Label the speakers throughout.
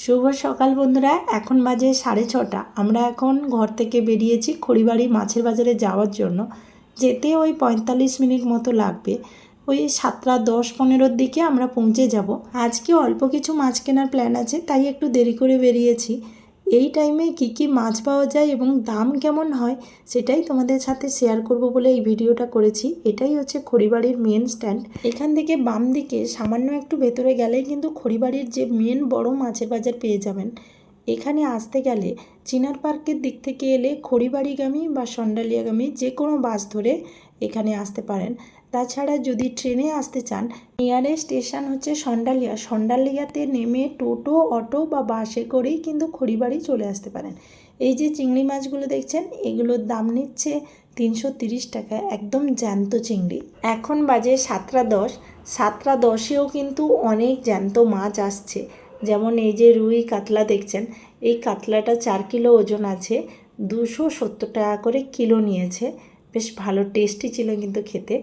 Speaker 1: শুভ সকাল বন্ধুরা, এখন বাজে 6:30। আমরা এখন ঘর থেকে বেরিয়েছি খড়িবাড়ি মাছের বাজারে যাওয়ার জন্য। যেতে ওই 45 মিনিট মতো লাগবে। ওই 7টা 10-15 দিকে আমরা পৌঁছে যাব। আজকে অল্প কিছু মাছ কেনার প্ল্যান আছে, তাই একটু দেরি করে বেরিয়েছি। এই টাইমে কি মাছ পাওয়া যায় এবং দাম কেমন হয় সেটাই তোমাদের সাথে শেয়ার করব বলে এই ভিডিওটা করেছি। এটাই হচ্ছে খড়িবাড়ির মেন স্ট্যান্ড। এখান থেকে বাম দিকে সামান্য একটু ভেতরে গেলেই কিন্তু খড়িবাড়ির যে মেন বড় মাছের বাজার পেয়ে যাবেন। এখানে আসতে গেলে চিনার পার্কের দিক থেকে এলে খড়িবাড়িগামী বা সন্ডালিয়াগামী যে কোনো বাস ধরে এখানে আসতে পারেন। তাছাড়া যদি ট্রেনে আসতে চান, নিয়ারেস্ট স্টেশন হচ্ছে সন্ডালিয়া। সন্ডালিয়াতে নেমে টোটো, অটো বা বাসে করেই কিন্তু খড়িবাড়ি চলে আসতে পারেন। এই যে চিংড়ি মাছগুলো দেখছেন, এগুলোর দাম নিচ্ছে 330 টাকা, একদম জ্যান্ত চিংড়ি। এখন বাজে 7:10। 7:10-এও কিন্তু অনেক জ্যান্ত মাছ আসছে। যেমন এই যে রুই কাতলা দেখছেন, এই কাতলাটা 4 কিলো ওজন আছে, 270 টাকা করে কিলো নিয়েছে। বেশ ভালো টেস্টি ছিল কিন্তু খেতে।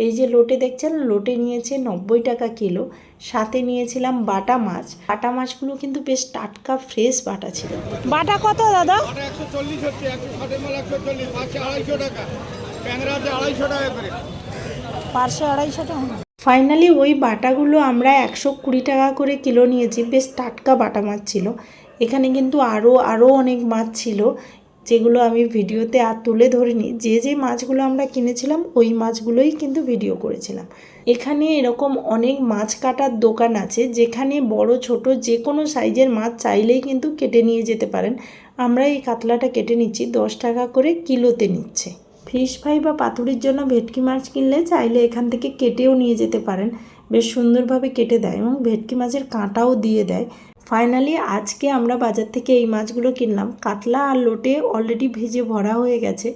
Speaker 1: এই যে লোটে দেখছেন, লোটে নিয়েছে 90 টাকা কিলো। সাথে নিয়েছিলাম বাটা মাছ। বাটা মাছগুলো কিন্তু বেশ টাটকা ফ্রেশ বাটা ছিল। বাটা কত দাদা?
Speaker 2: 140 হচ্ছে, 160 মাল 140, পাঁচশো 250 টাকা, ট্যাংরাতে 250 টাকা করে,
Speaker 1: পাঁচশো 250 টাকা। ফাইনালি ওই বাটাগুলো আমরা 120 টাকা করে কিলো নিয়েছি। বেশ টাটকা বাটা মাছ ছিল। এখানে কিন্তু আরও অনেক মাছ ছিল, যেগুলো আমি ভিডিওতে আর তুলে ধরিনি। যে মাছগুলো আমরা কিনেছিলাম ওই মাছগুলোই কিন্তু ভিডিও করেছিলাম। এখানে এরকম অনেক মাছ কাটার দোকান আছে, যেখানে বড় ছোট যে কোনো সাইজের মাছ চাইলেই কিন্তু কেটে নিয়ে যেতে পারেন। আমরা এই কাতলাটা কেটে নিচ্ছি, 10 টাকা করে কিলোতে নিচ্ছে। ফিশ ফ্রাই বা পাতুরির জন্য ভেটকি মাছ কিনলে চাইলে এখান থেকে কেটেও নিয়ে যেতে পারেন। বেশ সুন্দরভাবে কেটে দেয় এবং ভেটকি মাছের কাঁটাও দিয়ে দেয়। ফাইনালি আজকে আমরা বাজার থেকে এই মাছগুলো কিনলাম। কাতলা আর লোটে অলরেডি ভেজে ভরা হয়ে গেছে,